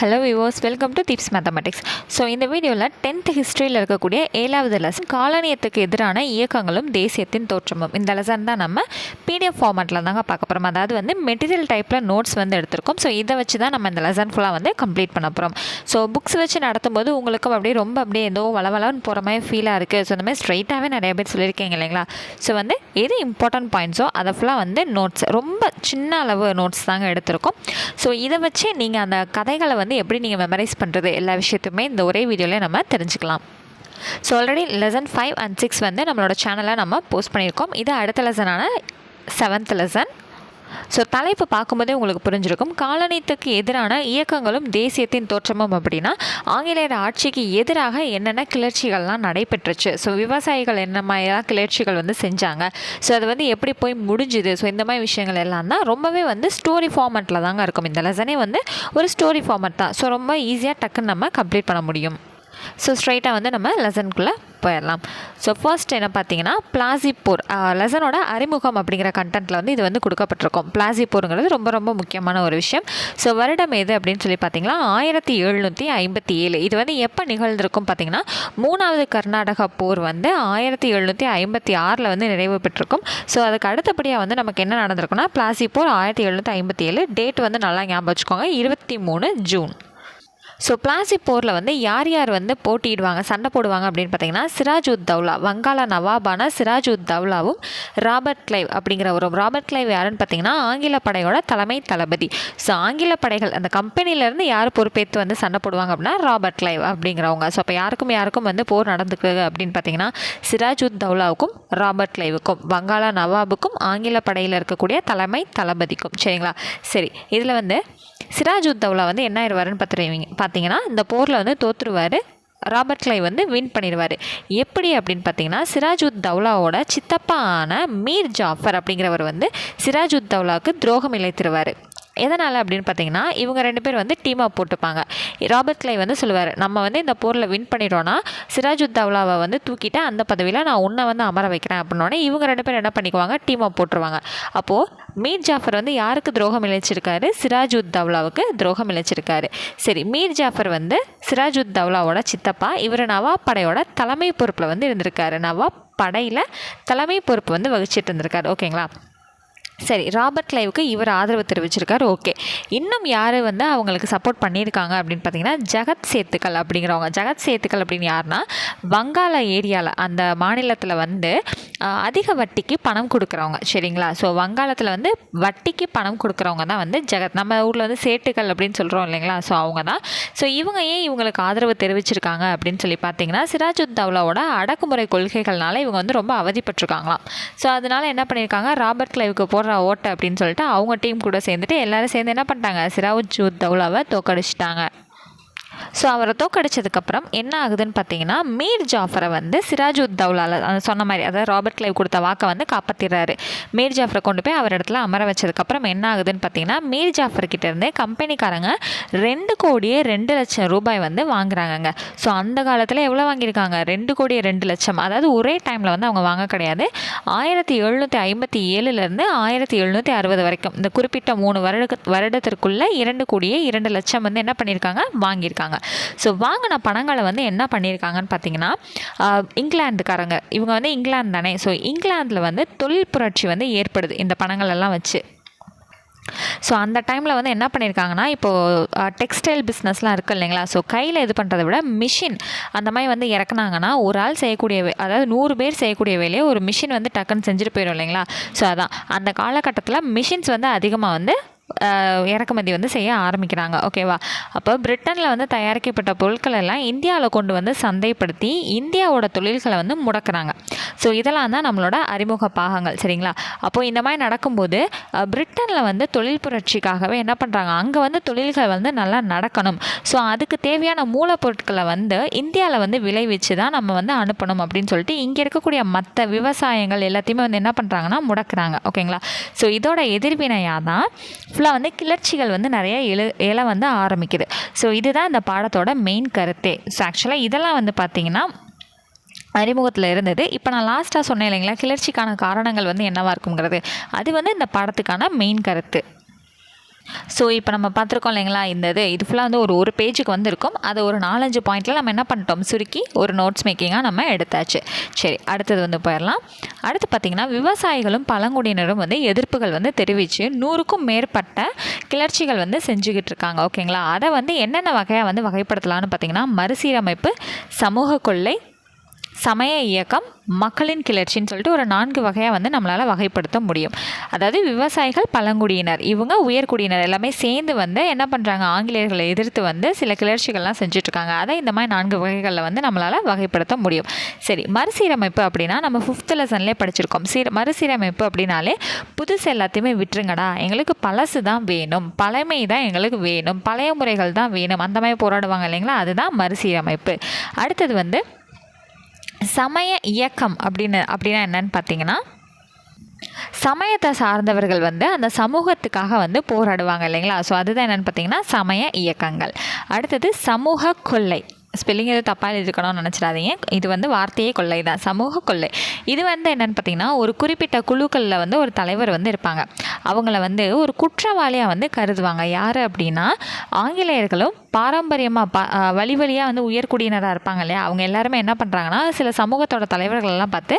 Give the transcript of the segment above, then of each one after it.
Hello viewers, welcome to tips mathematics. So இந்த வீடியோவில் 10th ஹிஸ்ட்ரியில் இருக்கக்கூடிய 7வது லெசன் காலனியத்துக்கு எதிரான இயக்கங்களும் தேசியத்தின் தோற்றமும். இந்த லெசன் தான் நம்ம பிடிஎஃப் ஃபார்மேட்டில் தாங்க பார்க்க போகிறோம். அதாவது மெட்டீரியல் டைப்பில் நோட்ஸ் எடுத்திருக்கோம். ஸோ இதை வச்சு தான் நம்ம இந்த லெசன் ஃபுல்லாக கம்ப்ளீட் பண்ண போகிறோம். ஸோ புக்ஸ் வச்சு நடத்தும்போது உங்களுக்கும் அப்படியே ஏதோ வளவலன்னு போகிற மாதிரி ஃபீலாக இருக்குது. ஸோ இந்த மாதிரி ஸ்ட்ரைட்டாகவே நிறைய பேர் சொல்லியிருக்கீங்க இல்லைங்களா? ஸோ எது இம்பார்ட்டன்ட் பாயிண்ட்ஸோ அதை ஃபுல்லாக நோட்ஸ் ரொம்ப சின்ன அளவு நோட்ஸ் தாங்க எடுத்திருக்கோம். ஸோ இதை வச்சு நீங்கள் அந்த கதைகளை எப்படி நீங்கள் மெமரைஸ் பண்ணுறது எல்லா விஷயத்துமே இந்த ஒரே வீடியோவில் நம்ம தெரிஞ்சுக்கலாம். ஸோ ஆல்ரெடி லெசன் 5 and 6 நம்மளோட சேனலில் நம்ம போஸ்ட் பண்ணியிருக்கோம். இது அடுத்த லெசனான 7th லெசன். ஸோ தலைப்பு பார்க்கும்போதே உங்களுக்கு புரிஞ்சிருக்கும். காலனியத்துக்கு எதிரான இயக்கங்களும் தேசியத்தின் தோற்றமும் அப்படின்னா ஆங்கிலேயர் ஆட்சிக்கு எதிராக என்னென்ன கிளர்ச்சிகள்லாம் நடைபெற்றுச்சு, ஸோ விவசாயிகள் என்ன மாதிரிலாம் கிளர்ச்சிகள் செஞ்சாங்க, ஸோ அது எப்படி போய் முடிஞ்சுது, ஸோ இந்த மாதிரி விஷயங்கள் எல்லாம் தான் ரொம்பவே ஸ்டோரி ஃபார்மேட்டில் தாங்க இருக்கும். இந்த லெசனே ஒரு ஸ்டோரி ஃபார்மேட் தான். ஸோ ரொம்ப ஈஸியாக டக்குன்னு நம்ம கம்ப்ளீட் பண்ண முடியும். ஸோ ஸ்ட்ரைட்டாக நம்ம லெசனுக்குள்ளே போயிடலாம். ஸோ ஃபர்ஸ்ட் என்ன பார்த்தீங்கன்னா பிளாசிப்போர் லெசனோட அறிமுகம் அப்படிங்கிற கண்டென்ட்டில் இது கொடுக்கப்பட்டிருக்கும். பிளாசிப்போருங்கிறது ரொம்ப ரொம்ப முக்கியமான ஒரு விஷயம். ஸோ வருடம் எது அப்படின்னு சொல்லி பார்த்தீங்கன்னா 1757. இது எப்போ நிகழ்ந்திருக்கும் பார்த்தீங்கன்னா 3வது கர்நாடக போர் 1756 நிறைவு பெற்றிருக்கும். ஸோ அதுக்கு அடுத்தபடியாக நமக்கு என்ன நடந்திருக்குன்னா பிளாசிப்போர் 1757. டேட் நல்லா ஞாபகம் வச்சுக்கோங்க, 23 ஜூன். ஸோ பிளாசிப்போரில் யார் யார் போட்டியிடுவாங்க, சண்டை போடுவாங்க அப்படின்னு பார்த்தீங்கன்னா சிராஜ்-உத்-தௌலா, வங்காள நவாபான சிராஜ்-உத்-தௌலாவும் ராபர்ட் கிளைவ் அப்படிங்கிறவரும். ராபர்ட் கிளைவ் யாருன்னு பார்த்தீங்கன்னா ஆங்கில படையோட தலைமை தளபதி. ஸோ ஆங்கில படைகள் அந்த கம்பெனிலேருந்து யார் பொறுப்பேற்று சண்டை போடுவாங்க அப்படின்னா ராபர்ட் கிளைவ் அப்படிங்கிறவங்க. ஸோ அப்போ யாருக்கும் போர் நடந்துக்குது அப்படின்னு பார்த்தீங்கன்னா சிராஜ்-உத்-தௌலாவுக்கும் ராபர்ட் கிளைவுக்கும், வங்காள நவாபுக்கும், ஆங்கில படையில் இருக்கக்கூடிய தலைமை தளபதிக்கும். சரிங்களா? சரி, இதில் சிராஜ்-உத்-தௌலா என்ன ஆயிடுவாருன்னு பார்த்தீங்கன்னா இந்த போரில் தோற்றுருவார். ராபர்ட் கிளைவ் வின் பண்ணிடுவார். எப்படி அப்படின்னு பார்த்தீங்கன்னா சிராஜ்-உத்-தௌலாவோட சித்தப்பான மீர் ஜாஃபர் அப்படிங்கிறவர் சிராஜ்-உத்-தௌலாவுக்கு துரோகம் இழைத்திருவார். எதனால் அப்படின்னு பார்த்தீங்கன்னா இவங்க 2 பேர் டீமாக போட்டுப்பாங்க. ராபர்ட் கிளைவ் சொல்லுவார், நம்ம இந்த போரில் வின் பண்ணிடுறோன்னா சிராஜ்-உத்-தௌலாவை தூக்கிட்டு அந்த பதவியில் நான் உன்னை அமர வைக்கிறேன் அப்படின்னோடனே இவங்க 2 பேர் என்ன பண்ணிக்குவாங்க, டீமாக போட்டுருவாங்க. அப்போது மீர் ஜாஃபர் யாருக்கு துரோகம் இழைச்சிருக்காரு, சிராஜ்-உத்-தௌலாவுக்கு துரோகம் இழைச்சிருக்காரு. சரி, மீர் ஜாஃபர் சிராஜ்-உத்-தௌலாவோட சித்தப்பா. இவர் நவாப் படையோட தலைமை பொறுப்பில் இருந்திருக்காரு. நவாப் படையில் தலைமை பொறுப்பு வகிச்சிட்டு இருந்திருக்காரு. ஓகேங்களா? சரி, ராபர்ட் கிளைவுக்கு இவர் ஆதரவு தெரிவிச்சிருக்காரு. ஓகே, இன்னும் யார் அவங்களுக்கு சப்போர்ட் பண்ணியிருக்காங்க அப்படின்னு பார்த்தீங்கன்னா ஜகத் சேத்துக்கள் அப்படிங்கிறவங்க. ஜகத் சேத்துக்கள் அப்படின்னு யாருன்னா வங்காள ஏரியாவில் அந்த மாநிலத்தில் அதிக வட்டிக்கு பணம் கொடுக்குறவங்க. சரிங்களா? ஸோ வங்காளத்தில் வட்டிக்கு பணம் கொடுக்குறவங்க தான் ஜகத். நம்ம ஊரில் சேட்டுக்கள் அப்படின்னு சொல்கிறோம் இல்லைங்களா? ஸோ அவங்க தான். ஸோ இவங்க ஏன் இவங்களுக்கு ஆதரவு தெரிவிச்சிருக்காங்க அப்படின்னு சொல்லி பார்த்தீங்கன்னா சிராஜ்-உத்-தௌலாவோட அடக்குமுறை கொள்கைகள்னால இவங்க ரொம்ப அவதிப்பட்டிருக்காங்களாம். ஸோ அதனால என்ன பண்ணியிருக்காங்க, ராபர்ட் கிளைவுக்கு போடுற ஓட்டு அப்படின்னு சொல்லிட்டு அவங்க டீம் கூட சேர்ந்துட்டு எல்லாரும் சேர்ந்து என்ன பண்ணிட்டாங்க, சிராஜ்-உத்-தௌலாவை தோக்கடிச்சிட்டாங்க. ஸோ அவரை தோக்கடிச்சதுக்கப்புறம் என்ன ஆகுதுன்னு பார்த்தீங்கன்னா மீர் ஜாஃபரை சிராஜ்-உத்-தௌலாவில் சொன்ன மாதிரி, அதாவது ராபர்ட் கிளைவ் கொடுத்த வாக்கை காப்பாற்றிடுறாரு. மீர் ஜாஃபரை கொண்டு போய் அவர் இடத்துல அமர வச்சதுக்கப்புறம் என்ன ஆகுதுன்னு பார்த்தீங்கன்னா மீர் ஜாஃபர்கிட்ட இருந்தே கம்பெனிக்காரங்க 2,02,00,000 ரூபாய் வாங்குறாங்கங்க. ஸோ அந்த காலத்தில் எவ்வளோ வாங்கியிருக்காங்க, 2,02,00,000. அதாவது ஒரே டைமில் அவங்க வாங்க கிடையாது. 1757 1760 வரைக்கும் இந்த குறிப்பிட்ட 3 வருடத்திற்குள்ளே 2,02,00,000 என்ன பண்ணியிருக்காங்க, வாங்கியிருக்காங்க. ஸோ வாங்கின பணங்களை என்ன பண்ணியிருக்காங்கன்னு பார்த்தீங்கன்னா இங்கிலாந்துக்காரங்க, இவங்க இங்கிலாந்து தானே. ஸோ இங்கிலாந்தில் தொழில் புரட்சி ஏற்படுது இந்த பணங்கள் எல்லாம் வச்சு. ஸோ அந்த டைமில் என்ன பண்ணியிருக்காங்கன்னா இப்போது டெக்ஸ்டைல் பிஸ்னஸ்லாம் இருக்குது இல்லைங்களா? ஸோ கையில் இது பண்ணுறதை விட மிஷின் அந்த மாதிரி இறக்குனாங்கன்னா ஒரு ஆள் செய்யக்கூடிய அதாவது 100 பேர் செய்யக்கூடிய வேலையை ஒரு மிஷின் டக்குன்னு செஞ்சுட்டு போயிடும் இல்லைங்களா? ஸோ அதான் அந்த காலகட்டத்தில் மிஷின்ஸ் அதிகமாக இறக்குமதி செய்ய ஆரம்பிக்கிறாங்க. ஓகேவா? அப்போ பிரிட்டனில் தயாரிக்கப்பட்ட பொருட்கள் எல்லாம் இந்தியாவில் கொண்டு சந்தைப்படுத்தி இந்தியாவோட தொழில்களை முடக்கிறாங்க. ஸோ இதெல்லாம் தான் நம்மளோட அறிமுக பாகங்கள். சரிங்களா? அப்போது இந்த மாதிரி நடக்கும்போது பிரிட்டனில் தொழில் புரட்சிக்காகவே என்ன பண்ணுறாங்க, அங்கே தொழில்கள் நல்லா நடக்கணும். ஸோ அதுக்கு தேவையான மூலப்பொருட்களை இந்தியாவில் விளைவிச்சு தான் நம்ம அனுப்பணும் அப்படின்னு சொல்லிட்டு இங்கே இருக்கக்கூடிய மற்ற விவசாயங்கள் எல்லாத்தையுமே என்ன பண்ணுறாங்கன்னா முடக்கிறாங்க. ஓகேங்களா? ஸோ இதோட எதிர்வினையாக தான் ஃபுல்லாக கிளர்ச்சிகள் நிறைய எழ ஆரம்பிக்குது. ஸோ இதுதான் இந்த பாடத்தோட மெயின் கருத்தே. ஸோ ஆக்சுவலாக இதெல்லாம் பார்த்தீங்கன்னா அறிமுகத்தில் இருந்தது. இப்போ நான் லாஸ்ட்டாக சொன்னேன் இல்லைங்களா, கிளர்ச்சிக்கான காரணங்கள் என்னவாக இருக்குங்கிறது, அது இந்த பாடத்துக்கான மெயின் கருத்து. ஸோ இப்போ நம்ம பார்த்துருக்கோம் இல்லைங்களா, இது ஃபுல்லாக வந்து ஒரு பேஜுக்கு வந்து இருக்கும். அதை ஒரு 4-5 பாயிண்ட்டில் நம்ம என்ன பண்ணிட்டோம், சுருக்கி ஒரு நோட்ஸ் மேக்கிங்காக நம்ம எடுத்தாச்சு. சரி, அடுத்தது வந்து போயிடலாம். அடுத்து பார்த்திங்கன்னா, விவசாயிகளும் பழங்குடியினரும் வந்து எதிர்ப்புகள் வந்து தெரிவித்து 100க்கும் மேற்பட்ட கிளர்ச்சிகள் வந்து செஞ்சுக்கிட்டு இருக்காங்க. ஓகேங்களா, அதை வந்து என்னென்ன வகையாக வந்து வகைப்படுத்தலான்னு பார்த்திங்கன்னா, மறுசீரமைப்பு, சமூக கொள்ளை, சமய இயக்கம், மக்களின் கிளர்ச்சின்னு சொல்லிட்டு ஒரு 4 வகையாக வந்து நம்மளால் வகைப்படுத்த முடியும். அதாவது விவசாயிகள், பழங்குடியினர், இவங்க உயர்குடியினர் எல்லாமே சேர்ந்து வந்து என்ன பண்ணுறாங்க, ஆங்கிலேயர்களை எதிர்த்து வந்து சில கிளர்ச்சிகள்லாம் செஞ்சுட்ருக்காங்க. அதை இந்த மாதிரி 4 வகைகளில் வந்து நம்மளால் வகைப்படுத்த முடியும். சரி, மறுசீரமைப்பு அப்படின்னா நம்ம 5th லெசன்லேயே படிச்சிருக்கோம். மறுசீரமைப்பு அப்படின்னாலே புதுசு எல்லாத்தையுமே விட்டுருங்கடா, எங்களுக்கு பழசு தான் வேணும், பழமை தான் எங்களுக்கு வேணும், பழைய முறைகள் தான் வேணும், அந்த மாதிரி போராடுவாங்க இல்லைங்களா, அதுதான் மறுசீரமைப்பு. அடுத்தது வந்து சமய இயக்கம் அப்படின்னா என்னன்னு பார்த்தீங்கன்னா, சமயத்தை சார்ந்தவர்கள் வந்து அந்த சமூகத்துக்காக வந்து போராடுவாங்க இல்லைங்களா, ஸோ அதுதான் என்னென்னு பார்த்தீங்கன்னா சமய இயக்கங்கள். அடுத்தது சமூக கொள்ளை. ஸ்பெல்லிங் எதுவும் தப்பாக எழுதிக்கணும்னு நினச்சிடாதீங்க, இது வந்து வார்த்தையே கொள்ளை தான், சமூக கொள்ளை. இது வந்து என்னென்னு பார்த்தீங்கன்னா, ஒரு குறிப்பிட்ட குழுக்களில் வந்து ஒரு தலைவர் வந்து இருப்பாங்க. அவங்கள வந்து ஒரு குற்றவாளியாக வந்து கருதுவாங்க. யார் அப்படின்னா, ஆங்கிலேயர்களும் பாரம்பரியமாக வழி வழியாக வந்து உயர்குடியினராக இருப்பாங்க இல்லையா, அவங்க எல்லாருமே என்ன பண்ணுறாங்கன்னா, சில சமூகத்தோட தலைவர்களெல்லாம் பார்த்து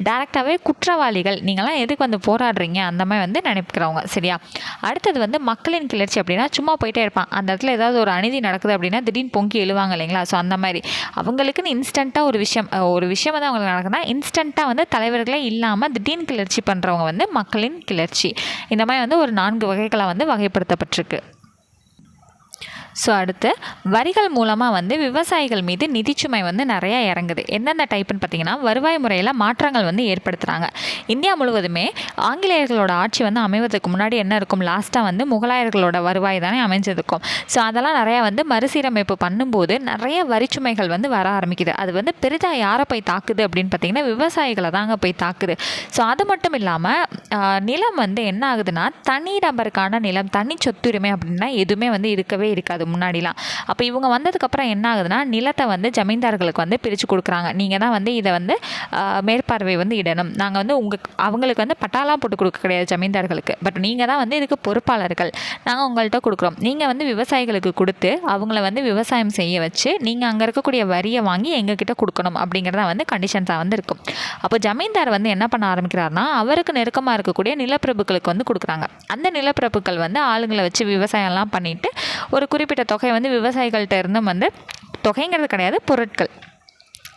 டேரெக்டாகவே குற்றவாளிகள், நீங்களாம் எதுக்கு வந்து போராடுறீங்க, அந்த மாதிரி வந்து நினைக்கிறவங்க. சரியா, அடுத்தது வந்து மக்களின் கிளர்ச்சி அப்படின்னா சும்மா போயிட்டே இருப்பான், அந்த இடத்துல ஏதாவது ஒரு அநீதி நடக்குது அப்படின்னா திடீர்னு பொங்கி எழுவாங்க இல்லைங்களா, ஸோ அந்த மாதிரி அவங்களுக்குன்னு இன்ஸ்டண்ட்டாக ஒரு விஷயம் வந்து அவங்களுக்கு நடக்குதுன்னா இன்ஸ்டண்ட்டாக வந்து தலைவர்களே இல்லாமல் திடீர்னு கிளர்ச்சி பண்ணுறவங்க வந்து மக்களின் கிளர்ச்சி. இந்த மாதிரி வந்து ஒரு 4 வகைகளாக வந்து வகைப்படுத்தப்பட்டிருக்கு. ஸோ அடுத்து வரிகள் மூலமாக வந்து விவசாயிகள் மீது நிதிச்சுமை வந்து நிறையா இறங்குது. எந்தெந்த டைப்புன்னு பார்த்தீங்கன்னா, வருவாய் முறையில் மாற்றங்கள் வந்து ஏற்படுத்துகிறாங்க. இந்தியா முழுவதுமே ஆங்கிலேயர்களோட ஆட்சி வந்து அமைவதற்கு முன்னாடி என்ன இருக்கும், லாஸ்ட்டாக வந்து முகலாயர்களோட வருவாய் தானே அமைஞ்சிருக்கும். ஸோ அதெல்லாம் நிறையா வந்து மறுசீரமைப்பு பண்ணும்போது நிறைய வரிச்சுமைகள் வந்து வர ஆரம்பிக்குது. அது வந்து பெரிதாக யாரை போய் தாக்குது அப்படின்னு பார்த்தீங்கன்னா, விவசாயிகளை தாங்க போய் தாக்குது. ஸோ அது மட்டும் இல்லாமல் நிலம் வந்து என்ன ஆகுதுன்னா, தனி நபருக்கான நிலம், தனி சொத்துரிமை அப்படின்னா எதுவுமே வந்து இருக்கவே இருக்காது முன்னாடிலாம். அப்போ இவங்க வந்ததுக்கப்புறம் என்ன ஆகுதுன்னா, நிலத்தை வந்து ஜமீன்தார்களுக்கு வந்து பிரித்து கொடுக்குறாங்க. நீங்கள் தான் வந்து இதை வந்து மேற்பார்வை வந்து இடணும், நாங்கள் வந்து அவங்களுக்கு வந்து பட்டாலாம் போட்டு கொடுக்க கிடையாது ஜமீன்தார்களுக்கு, பட் நீங்கள் தான் வந்து இதுக்கு பொறுப்பாளர்கள், நாங்கள் உங்கள்கிட்ட கொடுக்குறோம், நீங்கள் வந்து விவசாயிகளுக்கு கொடுத்து அவங்கள வந்து விவசாயம் செய்ய வச்சு நீங்கள் அங்கே இருக்கக்கூடிய வரியை வாங்கி எங்ககிட்ட கொடுக்கணும் அப்படிங்கிறத வந்து கண்டிஷன்ஸாக வந்து இருக்கும். அப்போ ஜமீன்தார் வந்து என்ன பண்ண ஆரம்பிக்கிறாருன்னா, அவருக்கு நெருக்கமாக இருக்கக்கூடிய நிலப்பிரபுக்களுக்கு வந்து கொடுக்குறாங்க. அந்த நிலப்பிரபுக்கள் வந்து ஆளுங்களை வச்சு விவசாயம்லாம் பண்ணிவிட்டு ஒரு குறிப்பிட்ட தொகை வந்து விவசாயிகள்கிட்ட இருந்தும் வந்து, தொகைங்கிறது கிடையாது, பொருட்கள்,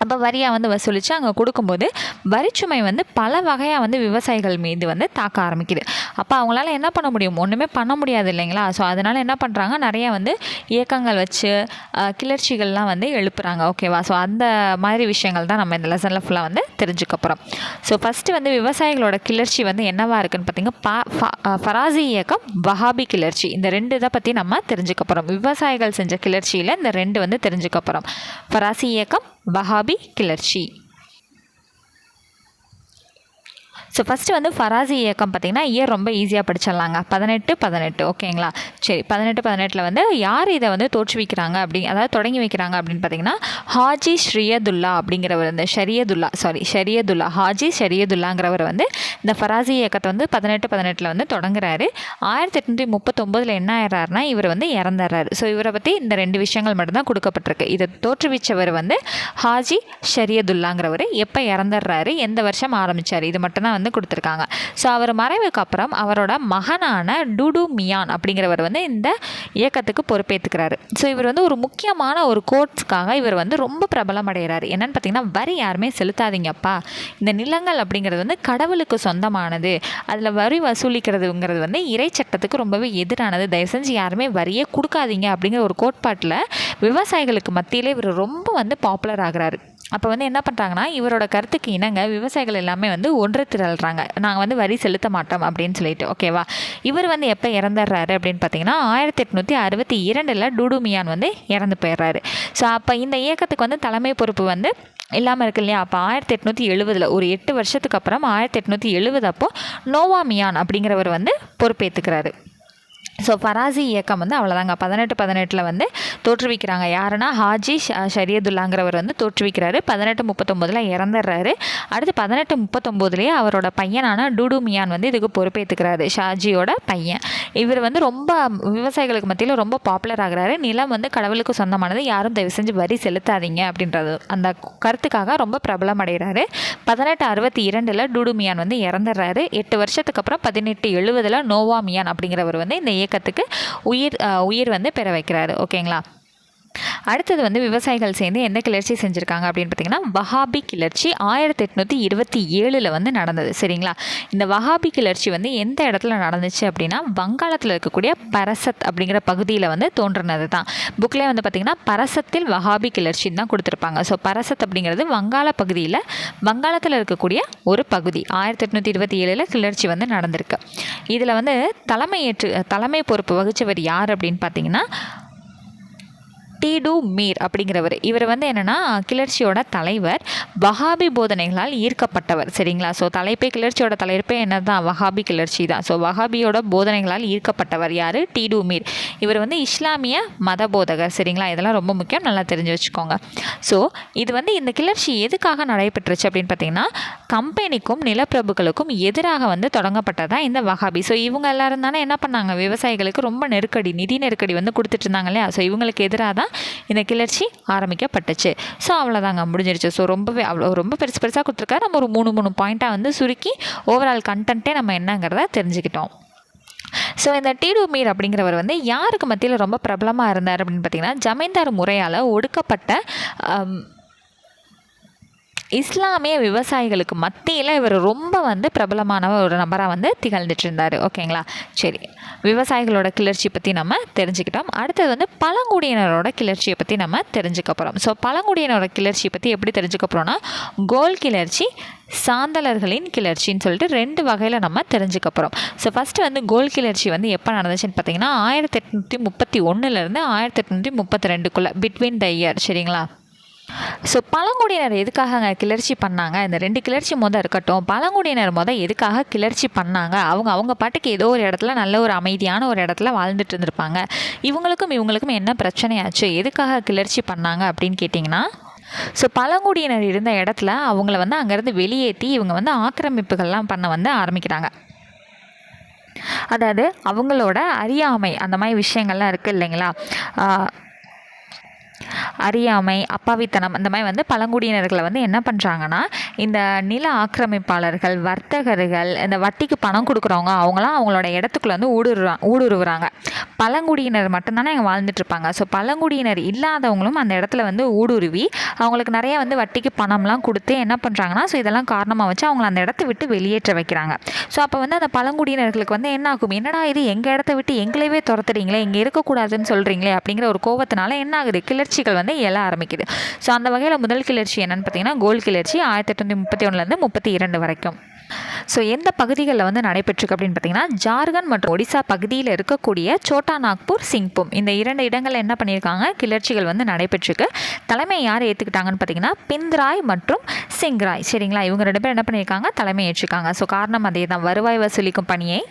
அப்போ வரியாக வந்து வசூலித்து அங்கே கொடுக்கும்போது வரிச்சுமை வந்து பல வகையாக வந்து விவசாயிகள் மீது வந்து தாக்க ஆரம்பிக்குது. அப்போ அவங்களால என்ன பண்ண முடியும், ஒன்றுமே பண்ண முடியாது இல்லைங்களா. ஸோ அதனால் என்ன பண்ணுறாங்க, நிறைய வந்து இயக்கங்கள் வச்சு கிளர்ச்சிகள்லாம் வந்து எழுப்புறாங்க. ஓகேவா, ஸோ அந்த மாதிரி விஷயங்கள் தான் நம்ம இந்த லெசனில் ஃபுல்லாக வந்து தெரிஞ்சுக்க போகிறோம். ஸோ ஃபஸ்ட்டு வந்து விவசாயிகளோட கிளர்ச்சி வந்து என்னவாக இருக்குதுன்னு பார்த்தீங்கன்னா, ஃபராசி இயக்கம், வஹாபி கிளர்ச்சி, இந்த 2 இதை பற்றி நம்ம தெரிஞ்சுக்க போகிறோம். விவசாயிகள் செஞ்ச கிளர்ச்சியில் இந்த 2 வந்து தெரிஞ்சுக்க போகிறோம். ஃபராசி இயக்கம், வஹாபி கிளர்ச்சி. ஸோ ஃபஸ்ட்டு வந்து ஃபராசி இயக்கம் பார்த்திங்கன்னா இயர் ரொம்ப ஈஸியாக படிச்சிடலாங்க, 1818. ஓகேங்களா, சரி, 1818 வந்து யார் இதை வந்து தோற்றுவிக்கிறாங்க அதாவது தொடங்கி வைக்கிறாங்க அப்படின்னு பார்த்தீங்கன்னா, ஹாஜி ஷரியதுல்லா அப்படிங்கிறவர் வந்து ஷரியதுல்லா ஹாஜி ஷரியதுல்லாங்கிறவர் வந்து இந்த ஃபராசி இயக்கத்தை வந்து 1818 வந்து தொடங்குறாரு. 1839 என்ன ஆயிடுறாருனா இவர் வந்து இறந்துடுறாரு. ஸோ இவரை பற்றி இந்த 2 விஷயங்கள் மட்டும்தான் கொடுக்கப்பட்டிருக்கு. இதை தோற்றுவிச்சவர் வந்து ஹாஜி ஷரியதுல்லாங்கிறவர், எப்போ இறந்துடுறாரு, எந்த வருஷம் ஆரம்பித்தார், இது மட்டும்தான் வந்து கொடுத்துருக்காங்க. ஸோ அவர் மறைவுக்கு அப்புறம் அவரோட மகனான டுடு மியான் அப்படிங்கிறவர் வந்து இந்த இயக்கத்துக்கு பொறுப்பேற்றுக்கிறாரு. ஸோ இவர் வந்து ஒரு முக்கியமான ஒரு கோட்ஸ்க்காக இவர் வந்து ரொம்ப பிரபலம் அடைகிறார். என்னன்னு பார்த்தீங்கன்னா, வரி யாருமே செலுத்தாதீங்கப்பா, இந்த நிலங்கள் அப்படிங்கிறது வந்து கடவுளுக்கு சொந்தமானது, அதில் வரி வசூலிக்கிறதுங்கிறது வந்து இறை சட்டத்துக்கு ரொம்பவே எதிரானது, தயவு செஞ்சு யாருமே வரியே கொடுக்காதீங்க அப்படிங்கிற ஒரு கோட்பாட்டில் விவசாயிகளுக்கு மத்தியிலே இவர் ரொம்ப வந்து பாப்புலர் ஆகிறாரு. அப்போ வந்து என்ன பண்ணுறாங்கன்னா, இவரோட கருத்துக்கு இணங்க விவசாயிகள் எல்லாமே வந்து ஒன்று திரள்றாங்க, நாங்கள் வந்து வரி செலுத்த மாட்டோம் அப்படின்னு சொல்லிட்டு. ஓகேவா, இவர் வந்து எப்போ இறந்துடுறாரு அப்படின்னு பார்த்தீங்கன்னா, 1862 டுடு மியான் வந்து இறந்து போயிடுறாரு. ஸோ அப்போ இந்த இயக்கத்துக்கு வந்து தலைமை பொறுப்பு வந்து இல்லாமல் இருக்கு இல்லையா. அப்போ 1870 ஒரு 8 வருஷத்துக்கு அப்புறம் 1870 அப்போது நோவா மியான் அப்படிங்கிறவர் வந்து பொறுப்பேற்றுக்கிறாரு. ஸோ ஃபராசி இயக்கம் வந்து அவ்வளோதாங்க. 1818 வந்து தோற்றுவிக்கிறாங்க. யாருன்னா ஹாஜி ஷரியதுல்லாங்கிறவர் வந்து தோற்றுவிக்கிறாரு. 1839 இறந்துடுறாரு. அடுத்து 1839 அவரோட பையனான டூடு மியான் வந்து இதுக்கு பொறுப்பேற்றுக்கிறாரு. ஷாஜியோட பையன். இவர் வந்து ரொம்ப விவசாயிகளுக்கு மத்தியில் ரொம்ப பாப்புலர் ஆகிறாரு. நிலம் வந்து கடவுளுக்கு சொந்தமானது, யாரும் தயவு செஞ்சு வரி செலுத்தாதீங்க அப்படின்றது அந்த கருத்துக்காக ரொம்ப பிரபலம் அடைகிறாரு. 1862 டூடு மியான் வந்து இறந்துடுறாரு. 8 வருஷத்துக்கு அப்புறம் 1870 நோவா மியான் அப்படிங்கிறவர் வந்து இந்த இயக்கத்துக்கு உயிர் வந்து பெற வைக்கிறாரு. ஓகேங்களா. அடுத்தது வந்து விவசாயிகள் சேர்ந்து எந்த கிளர்ச்சி செஞ்சுருக்காங்க அப்படின்னு பார்த்தீங்கன்னா வஹாபி கிளர்ச்சி 1827 வந்து நடந்தது. சரிங்களா. இந்த வஹாபி கிளர்ச்சி வந்து எந்த இடத்துல நடந்துச்சு அப்படின்னா வங்காளத்தில் இருக்கக்கூடிய பரசத் அப்படிங்கிற பகுதியில் வந்து தோன்றினது தான். புக்லேயே வந்து பார்த்திங்கன்னா பரசத்தில் வஹாபி கிளர்ச்சின்னு தான் கொடுத்துருப்பாங்க. ஸோ பரசத் அப்படிங்கிறது வங்காள பகுதியில் வங்காளத்தில் இருக்கக்கூடிய ஒரு பகுதி. 1827 கிளர்ச்சி வந்து நடந்திருக்கு. இதில் வந்து தலைமை பொறுப்பு வகித்தவர் யார் அப்படின்னு பார்த்தீங்கன்னா டீடு மீர் அப்படிங்கிறவர். இவர் வந்து என்னென்னா கிளர்ச்சியோட தலைவர், வஹாபி போதனைகளால் ஈர்க்கப்பட்டவர். சரிங்களா. ஸோ கிளர்ச்சியோட தலைப்பே என்ன தான், வஹாபி கிளர்ச்சி தான். ஸோ வஹாபியோட போதனைகளால் ஈர்க்கப்பட்டவர் யார், டீடு மீர். இவர் வந்து இஸ்லாமிய மத போதகர். சரிங்களா. இதெல்லாம் ரொம்ப முக்கியம், நல்லா தெரிஞ்சு வச்சுக்கோங்க. ஸோ இது வந்து இந்த கிளர்ச்சி எதுக்காக நடைபெற்றுச்சு அப்படின்னு பார்த்தீங்கன்னா கம்பெனிக்கும் நிலப்பிரபுக்களுக்கும் எதிராக வந்து தொடங்கப்பட்டதான் இந்த வஹாபி. ஸோ இவங்க எல்லாரும் தானே என்ன பண்ணாங்க, விவசாயிகளுக்கு ரொம்ப நிதி நெருக்கடி வந்து கொடுத்துட்டு இருந்தாங்க இல்லையா. ஸோ இவங்களுக்கு எதிராக தான் இந்த கிளர்ச்சி ஆரம்பிக்கப்பட்டுச்சு. ஸோ அவ்வளோதாங்க, முடிஞ்சிருச்சு. ஸோ ரொம்ப பெருசாக கொடுத்துருக்காரு. நம்ம ஒரு 3 பாயிண்ட்டாக வந்து சுருக்கி ஓவரால் கண்டென்ட்டே நம்ம என்னங்கிறத தெரிஞ்சுக்கிட்டோம். ஸோ இந்த டீடு மீர் அப்படிங்கிறவர் வந்து யாருக்கு மத்தியில் ரொம்ப பிரபலமாக இருந்தார் அப்படின்னு பார்த்தீங்கன்னா ஜமீன்தார் முறையால் ஒடுக்கப்பட்ட இஸ்லாமிய விவசாயிகளுக்கு மத்தியில் இவர் ரொம்ப வந்து பிரபலமான ஒரு நபராக வந்து திகழ்ந்துட்டு இருந்தார். ஓகேங்களா. சரி, விவசாயிகளோட கிளர்ச்சி பற்றி நம்ம தெரிஞ்சுக்கிட்டோம். அடுத்தது வந்து பழங்குடியினரோட கிளர்ச்சியை பற்றி நம்ம தெரிஞ்சுக்க போகிறோம். ஸோ பழங்குடியினரோட கிளர்ச்சி பற்றி எப்படி தெரிஞ்சுக்க போகிறோம்னா கோல் கிளர்ச்சி, சாந்தலர்களின் கிளர்ச்சின்னு சொல்லிட்டு 2 வகையில் நம்ம தெரிஞ்சுக்க போகிறோம். ஸோ ஃபஸ்ட்டு வந்து கோல் கிளர்ச்சி வந்து எப்போ நடந்துச்சுன்னு பார்த்தீங்கன்னா 1831 1832 பிட்வீன் த இயர். சரிங்களா. ஸோ பழங்குடியினர் எதுக்காக கிளர்ச்சி பண்ணாங்க, இந்த 2 கிளர்ச்சி இருக்கட்டும். பழங்குடியினர் எதுக்காக கிளர்ச்சி பண்ணாங்க, அவங்க பாட்டுக்கு ஏதோ ஒரு இடத்துல நல்ல ஒரு அமைதியான ஒரு இடத்துல வாழ்ந்துட்டு இருந்திருப்பாங்க. இவங்களுக்கும் என்ன பிரச்சனையாச்சு, எதுக்காக கிளர்ச்சி பண்ணாங்க அப்படின்னு கேட்டிங்கன்னா ஸோ பழங்குடியினர் இருந்த இடத்துல அவங்கள வந்து அங்கேருந்து வெளியேற்றி இவங்க வந்து ஆக்கிரமிப்புகள்லாம் பண்ண வந்து ஆரம்பிக்கிறாங்க. அதாவது அவங்களோட அறியாமை அந்த மாதிரி விஷயங்கள்லாம் இருக்குது இல்லைங்களா. அறியாமை, அப்பாவித்தனம் அந்த மாதிரி வந்து பழங்குடியினர்களை வந்து என்ன பண்ணுறாங்கன்னா இந்த நில ஆக்கிரமிப்பாளர்கள், வர்த்தகர்கள், இந்த வட்டிக்கு பணம் கொடுக்குறவங்க அவங்களாம் அவங்களோட இடத்துக்குள்ள வந்து ஊடுருவுறாங்க. பழங்குடியினர் மட்டும்தானே அங்கே வாழ்ந்துட்டுருப்பாங்க. ஸோ பழங்குடியினர் இல்லாதவங்களும் அந்த இடத்துல வந்து ஊடுருவி அவங்களுக்கு நிறைய வந்து வட்டிக்கு பணம்லாம் கொடுத்து என்ன பண்ணுறாங்கன்னா ஸோ இதெல்லாம் காரணமாக வச்சு அவங்கள அந்த இடத்த விட்டு வெளியேற்ற வைக்கிறாங்க. ஸோ அப்போ வந்து அந்த பழங்குடியினர்களுக்கு வந்து என்ன ஆகும், என்னடா இது எங்கள் இடத்த விட்டு எங்களவே துரத்துறீங்களே, இங்கே இருக்கக்கூடாதுன்னு சொல்கிறீங்களே அப்படிங்கிற ஒரு கோபத்தினால என்ன ஆகுது, கிளர்ச்சிகள் வந்து எழ ஆரம்பிக்குது. ஸோ அந்த வகையில் முதல் கிளர்ச்சி என்னன்னு பார்த்தீங்கன்னா கோல் கிளர்ச்சி 1831 32 வரைக்கும். ஸோ எந்த பகுதிகளில் வந்து நடைபெற்றிருக்கு அப்படின்னு பார்த்தீங்கன்னா ஜார்க்கண்ட் மற்றும் ஒடிசா பகுதியில் இருக்கக்கூடிய சோட்டா நாக்பூர், சிங்பூம் இந்த 2 இடங்களில் என்ன பண்ணியிருக்காங்க, கிளர்ச்சிகள் வந்து நடைபெற்றிருக்கு. தலைமை யார் ஏற்றுக்கிட்டாங்கன்னு பார்த்தீங்கன்னா பிந்த்ராய் மற்றும் சிங்ராய். சரிங்களா. இவங்க 2 பேர் என்ன பண்ணியிருக்காங்க, தலைமை ஏற்றிருக்காங்க. ஸோ காரணம் அதே தான், வருவாய் வசூலிக்கும் பணியை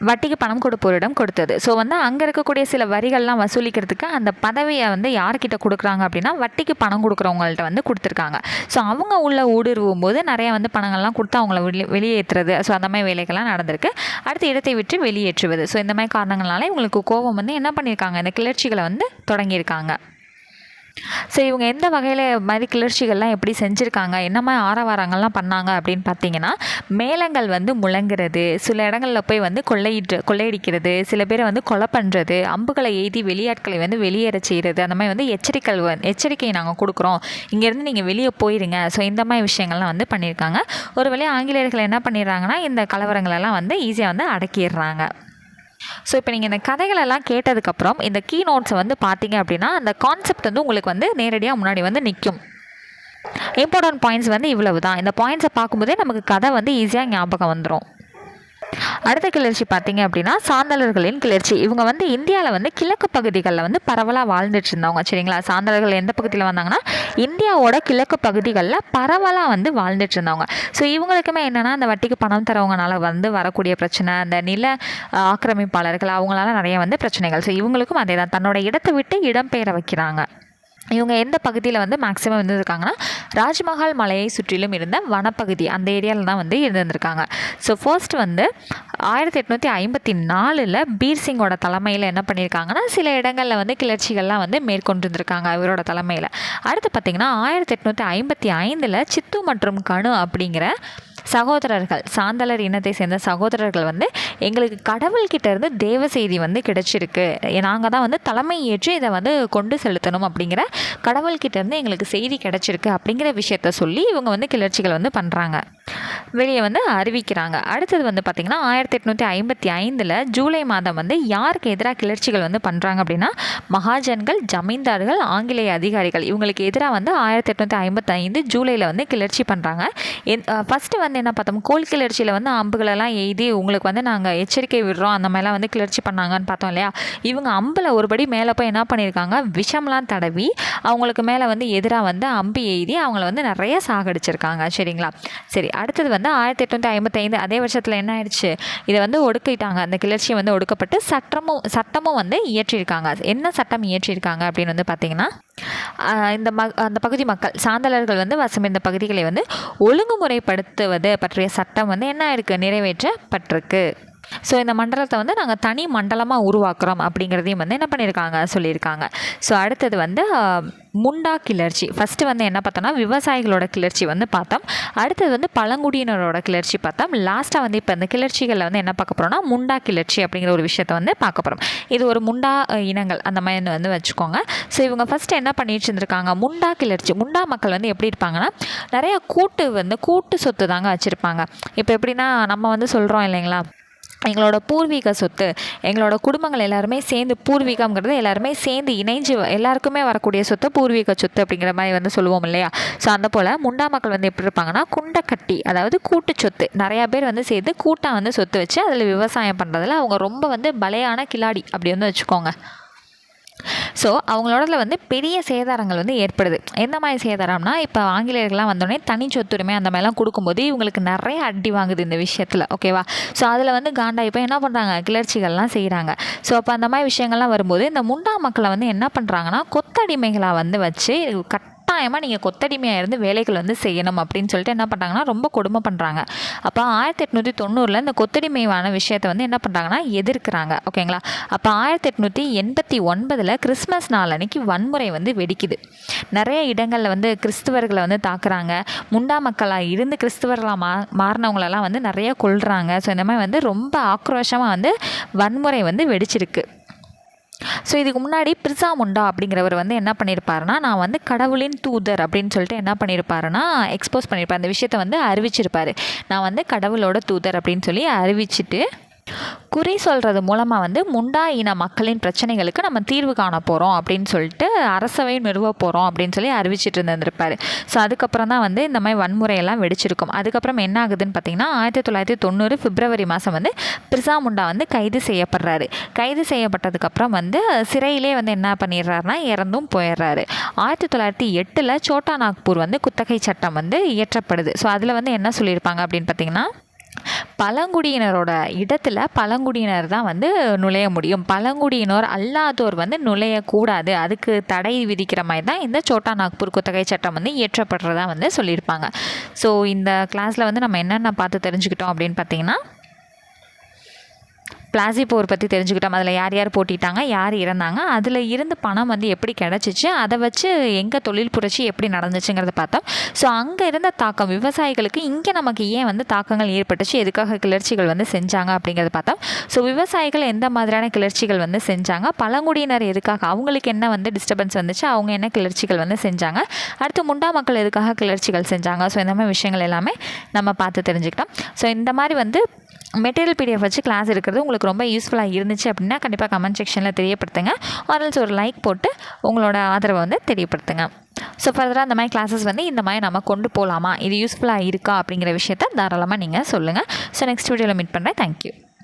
வட்டிக்கு பணம் கொடுப்போரிடம் கொடுத்தது. ஸோ வந்து அங்கே இருக்கக்கூடிய சில வரிகள்லாம் வசூலிக்கிறதுக்கு அந்த பதவியை வந்து யார்கிட்ட கொடுக்குறாங்க அப்படின்னா வட்டிக்கு பணம் கொடுக்குறவங்கள்ட்ட வந்து கொடுத்துருக்காங்க. ஸோ அவங்க உள்ள ஊடுருவும் போது நிறைய வந்து பணங்கள்லாம் கொடுத்து அவங்கள வெளியேற்றுறது, ஸோ அந்த மாதிரி வேலைகள்லாம் நடந்திருக்கு. அடுத்த இடத்தை விட்டு வெளியேற்றுவது. ஸோ இந்த மாதிரி காரணங்களால இவங்களுக்கு கோபம் வந்து என்ன பண்ணியிருக்காங்க, இந்த கிளர்ச்சிகளை வந்து தொடங்கியிருக்காங்க. ஸோ இவங்க எந்த வகையில் மாதிரி கிளர்ச்சிகள்லாம் எப்படி செஞ்சுருக்காங்க, என்ன மாதிரி ஆரவாரங்கள்லாம் பண்ணாங்க அப்படின்னு பார்த்தீங்கன்னா மேளங்கள் வந்து முழங்குறது, சில இடங்களில் போய் வந்து கொள்ளையடிக்கிறது, சில பேரை வந்து கொலை பண்ணுறது, அம்புகளை எய்தி வெளியாட்களை வந்து வெளியேற செய்கிறது, அந்த மாதிரி வந்து எச்சரிக்கை நாங்கள் கொடுக்குறோம், இங்கேருந்து நீங்கள் வெளியே போயிடுங்க. ஸோ இந்த மாதிரி விஷயங்கள்லாம் வந்து பண்ணியிருக்காங்க. ஒரு வேளையை ஆங்கிலேயர்கள் என்ன பண்ணிடுறாங்கன்னா இந்த கலவரங்களெல்லாம் வந்து ஈஸியாக வந்து அடக்கிடுறாங்க. ஸோ இப்போ நீங்கள் இந்த கதைகளெல்லாம் கேட்டதுக்கப்புறம் இந்த கீ நோட்ஸை வந்து பார்த்தீங்க அப்படின்னா அந்த கான்செப்ட் வந்து உங்களுக்கு வந்து நேரடியாக முன்னாடி வந்து நிற்கும். இம்பார்ட்டன்ட் பாயிண்ட்ஸ் வந்து இவ்வளவு தான். இந்த பாயிண்ட்ஸை பார்க்கும்போதே நமக்கு கதை வந்து ஈஸியாக ஞாபகம் வந்துடும். அடுத்த கிளர்ச்சி பார்த்தீங்க அப்படின்னா சாந்தலர்களின் கிளர்ச்சி. இவங்க வந்து இந்தியாவில் வந்து கிழக்கு பகுதிகளில் வந்து பரவலாக வாழ்ந்துட்டு இருந்தவங்க. சரிங்களா. சாந்தலர்கள் எந்த பகுதியில் வந்தாங்கன்னா இந்தியாவோட கிழக்கு பகுதிகளில் பரவலாக வந்து வாழ்ந்துட்டு இருந்தவங்க. ஸோ இவங்களுக்குமே என்னென்னா அந்த வட்டிக்கு பணம் தரவங்கனால வந்து வரக்கூடிய பிரச்சனை, அந்த நில ஆக்கிரமிப்பாளர்கள் அவங்களால நிறைய வந்து பிரச்சனைகள். ஸோ இவங்களுக்கும் அதே தான், தன்னோட இடத்தை விட்டு இடம்பெயர வைக்கிறாங்க. இவங்க எந்த பகுதியில் வந்து மேக்ஸிமம் இருந்திருக்காங்கன்னா ராஜ்மஹால் மலையை சுற்றிலும் இருந்த வனப்பகுதி அந்த ஏரியாவில் தான் வந்து இருந்திருக்காங்க. ஸோ ஃபர்ஸ்ட் வந்து 1854 பீர் சிங்கோட தலைமையில் என்ன பண்ணியிருக்காங்கன்னா சில இடங்களில் வந்து கிளர்ச்சிகள்லாம் வந்து மேற்கொண்டிருந்திருக்காங்க இவரோட தலைமையில். அடுத்து பார்த்திங்கன்னா 1855 சித்து மற்றும் கனு அப்படிங்கிற சகோதரர்கள், சாந்தலர் இனத்தை சேர்ந்த சகோதரர்கள் வந்து எங்களுக்கு கடவுள்கிட்ட இருந்து தேவ செய்தி வந்து கிடைச்சிருக்கு, நாங்கள் தான் வந்து தலைமை ஏற்று இதை வந்து கொண்டு செலுத்தணும் அப்படிங்கிற கடவுள்கிட்ட இருந்து எங்களுக்கு செய்தி கிடைச்சிருக்கு அப்படிங்கிற விஷயத்த சொல்லி இவங்க வந்து கிளர்ச்சிகள் வந்து பண்ணுறாங்க, வெளியே வந்து அறிவிக்கிறாங்க. அடுத்தது வந்து பார்த்திங்கன்னா 1855 ஜூலை மாதம் வந்து யாருக்கு எதிராக கிளர்ச்சிகள் வந்து பண்ணுறாங்க அப்படின்னா மகாஜன்கள், ஜமீன்தார்கள், ஆங்கிலேய அதிகாரிகள் இவங்களுக்கு எதிராக வந்து 1855 ஜூலையில் வந்து கிளர்ச்சி பண்ணுறாங்க. ஃபஸ்ட்டு வந்து என்ன பார்த்தோம், கோல் கிளர்ச்சியில் வந்து அம்புகளெல்லாம் எய்தி உங்களுக்கு வந்து நாங்கள் எச்சரிக்கை விடுறோம் அந்த மாதிரிலாம் வந்து கிளர்ச்சி பண்ணாங்கன்னு பார்த்தோம் இல்லையா. இவங்க அம்பில் ஒருபடி மேலே போய் என்ன பண்ணியிருக்காங்க, விஷம்லாம் தடவி அவங்களுக்கு மேலே வந்து எதிராக வந்து அம்பு எய்தி அவங்கள வந்து நிறைய சாகடிச்சிருக்காங்க. சரிங்களா. சரி, அடுத்தது வந்து 1855 அதே வருஷத்தில் என்ன ஆயிடுச்சு, இதை வந்து ஒடுக்கிட்டாங்க, அந்த கிளர்ச்சியை வந்து ஒடுக்கப்பட்டு சட்டமும் வந்து இயற்றியிருக்காங்க. என்ன சட்டம் இயற்றியிருக்காங்க அப்படின்னு வந்து பார்த்திங்கன்னா அந்த பகுதி மக்கள் சாந்தலர்கள் வந்து வசமிருந்த பகுதிகளை வந்து ஒழுங்குமுறைப்படுத்துவது பற்றிய சட்டம் வந்து என்ன இருக்குது, நிறைவேற்றப்பட்டிருக்கு. ஸோ இந்த மண்டலத்தை வந்து நாங்கள் தனி மண்டலமாக உருவாக்குறோம் அப்படிங்கிறதையும் வந்து என்ன பண்ணியிருக்காங்க, சொல்லியிருக்காங்க. ஸோ அடுத்தது வந்து முண்டா கிளர்ச்சி. ஃபஸ்ட்டு வந்து என்ன பார்த்தோம்னா விவசாயிகளோட கிளர்ச்சி வந்து பார்த்தோம். அடுத்தது வந்து பழங்குடியினரோட கிளர்ச்சி பார்த்தோம். லாஸ்ட்டாக வந்து இப்போ இந்த கிளர்ச்சிகளில் வந்து என்ன பார்க்க போகிறோம்னா முண்டா கிளர்ச்சி அப்படிங்கிற ஒரு விஷயத்தை வந்து பார்க்க போகிறோம். இது ஒரு முண்டா இனங்கள் அந்த மாதிரி வந்து வச்சுக்கோங்க. ஸோ இவங்க ஃபஸ்ட்டு என்ன பண்ணிட்டு இருந்திருக்காங்க, முண்டா கிளர்ச்சி. முண்டா மக்கள் வந்து எப்படி இருப்பாங்கன்னா நிறைய கூட்டு சொத்து தாங்க வச்சுருப்பாங்க. இப்போ எப்படின்னா நம்ம வந்து சொல்கிறோம் இல்லைங்களா, எங்களோட பூர்வீக சொத்து, எங்களோட குடும்பங்கள் எல்லாருமே சேர்ந்து, பூர்வீகம்ங்கிறது எல்லாருமே சேர்ந்து இணைஞ்சு எல்லாருக்குமே வரக்கூடிய சொத்து பூர்வீக சொத்து அப்படிங்கிற மாதிரி வந்து சொல்லுவோம் இல்லையா. ஸோ அந்த போல் முண்டா மக்கள் வந்து எப்படி இருப்பாங்கன்னா குண்டக்கட்டி, அதாவது கூட்டு சொத்து, நிறையா பேர் வந்து சேர்ந்து கூட்டாக வந்து சொத்து வச்சு அதில் விவசாயம் பண்ணுறதுல அவங்க ரொம்ப வந்து பலையான கில்லாடி அப்படி வந்து வச்சுக்கோங்க. ஸோ அவங்களோடல வந்து பெரிய சேதாரங்கள் வந்து ஏற்படுது. எந்த மாதிரி சேதாரம்னா இப்போ ஆங்கிலேயர்கள்லாம் வந்தோடனே தனி சொத்துரிமை அந்த மாதிரிலாம் கொடுக்கும்போது இவங்களுக்கு நிறைய அடி வாங்குது இந்த விஷயத்தில். ஓகேவா. ஸோ அதில் வந்து காண்டாகி இப்போ என்ன பண்ணுறாங்க, கிளர்ச்சிகள்லாம் செய்கிறாங்க. ஸோ அப்போ அந்த மாதிரி விஷயங்கள்லாம் வரும்போது இந்த முண்டா மக்களை வந்து என்ன பண்ணுறாங்கன்னா கொத்தடிமைகளாக வந்து வச்சு கட்டாயமாக நீங்கள் கொத்தடிமையாக இருந்து வேலைகள் வந்து செய்யணும் அப்படின்னு சொல்லிட்டு என்ன பண்ணுறாங்கன்னா ரொம்ப கொடுமை பண்ணுறாங்க. அப்போ 1890 இந்த கொத்தடிமையான விஷயத்தை வந்து என்ன பண்ணுறாங்கன்னா எதிர்க்கிறாங்க. ஓகேங்களா. அப்போ 1889 கிறிஸ்மஸ் நாள் அன்னைக்கு வன்முறை வந்து வெடிக்குது. நிறைய இடங்களில் வந்து கிறிஸ்துவர்களை வந்து தாக்குறாங்க. முண்டா மக்களாக இருந்து கிறிஸ்துவர்களாக மாறினவங்களெல்லாம் வந்து நிறைய கொல்றாங்க. ஸோ இந்த மாதிரி வந்து ரொம்ப ஆக்ரோஷமாக வந்து வன்முறை வந்து வெடிச்சிருக்கு. ஸோ இதுக்கு முன்னாடி பிர்சா முண்டா அப்படிங்கிறவர் வந்து என்ன பண்ணியிருப்பாருன்னா நான் வந்து கடவுளின் தூதர் அப்படின்னு சொல்லிட்டு என்ன பண்ணியிருப்பாருன்னா எக்ஸ்போஸ் பண்ணியிருப்பார், அந்த விஷயத்தை வந்து அறிவிச்சிருப்பார். நான் வந்து கடவுளோட தூதர் அப்படின்னு சொல்லி அறிவிச்சிட்டு குறி சொல்கிறது மூலமாக வந்து முண்டா இன மக்களின் பிரச்சனைகளுக்கு நம்ம தீர்வு காண போகிறோம் அப்படின்னு சொல்லிட்டு அரசவை நிறுவ போகிறோம் அப்படின்னு சொல்லி அறிவிச்சிட்டு இருந்திருப்பார். ஸோ அதுக்கப்புறம் தான் வந்து இந்த மாதிரி வன்முறையெல்லாம் வெடிச்சிருக்கும். அதுக்கப்புறம் என்ன ஆகுதுன்னு பார்த்தீங்கன்னா 1990 பிப்ரவரி மாதம் வந்து பிர்சா முண்டா வந்து கைது செய்யப்படுறாரு. கைது செய்யப்பட்டதுக்கப்புறம் வந்து சிறையிலே வந்து என்ன பண்ணிடுறாருனா இறந்தும் போயிடுறாரு. 1908 சோட்டா நாக்பூர் வந்து குத்தகை சட்டம் வந்து இயற்றப்படுது. ஸோ அதில் வந்து என்ன சொல்லியிருப்பாங்க அப்படின்னு பார்த்தீங்கன்னா பழங்குடியினரோட இடத்துல பழங்குடியினர் தான் வந்து நுழைய முடியும், பழங்குடியினர் அல்லாதோர் வந்து நுழையக்கூடாது, அதுக்கு தடை விதிக்கிற மாதிரி தான் இந்த சோட்டா நாக்பூர் குத்தகை சட்டம் வந்து இயற்றப்படுறதா வந்து சொல்லியிருப்பாங்க. ஸோ இந்த கிளாஸில் வந்து நம்ம என்னென்ன பார்த்து தெரிஞ்சுக்கிட்டோம் அப்படின்னு பார்த்தீங்கன்னா பிளாசி போர் பற்றி தெரிஞ்சுக்கிட்டோம். அதில் யார் யார் போட்டிட்டாங்க, யார் இறந்தாங்க, அதில் இருந்து பணம் வந்து எப்படி கிடச்சிச்சு, அதை வச்சு எங்கே தொழில் புரட்சி எப்படி நடந்துச்சுங்கிறத பார்த்தோம். ஸோ அங்கே இருந்த தாக்கம் விவசாயிகளுக்கு இங்கே நமக்கு ஏன் வந்து தாக்கங்கள் ஏற்பட்டுச்சு, எதுக்காக கிளர்ச்சிகள் வந்து செஞ்சாங்க அப்படிங்கிறத பார்த்தோம். ஸோ விவசாயிகள் எந்த மாதிரியான கிளர்ச்சிகள் வந்து செஞ்சாங்க, பழங்குடியினர் எதுக்காக அவங்களுக்கு என்ன வந்து டிஸ்டர்பன்ஸ் வந்துச்சு, அவங்க என்ன கிளர்ச்சிகள் வந்து செஞ்சாங்க, அடுத்து முண்டா மக்கள் எதுக்காக கிளர்ச்சிகள் செஞ்சாங்க. ஸோ இந்த மாதிரி விஷயங்கள் எல்லாமே நம்ம பார்த்து தெரிஞ்சுக்கிட்டோம். ஸோ இந்த மாதிரி வந்து மெட்டீரியல் பிடிஎஃப் வச்சு கிளாஸ் இருக்கிறது உங்களுக்கு ரொம்ப யூஸ்ஃபுல்லாக இருந்துச்சு அப்படின்னா கண்டிப்பாக கமெண்ட் செக்ஷனில் தெரியப்படுத்துங்க. ஆர்எல்ஸ் ஒரு லைக் போட்டு உங்களோட ஆதரவை வந்து தெரியப்படுத்துங்க. ஸோ ஃபர்தராக இந்த மாதிரி கிளாஸஸ் வந்து இந்த மாதிரி நம்ம கொண்டு போகலாமா, இது யூஸ்ஃபுல்லாக இருக்கா அப்படிங்கிற விஷயத்த தாராளமாக நீங்கள் சொல்லுங்கள். ஸோ நெக்ஸ்ட் வீடியோவில் மீட் பண்ணுறேன். தேங்க்யூ.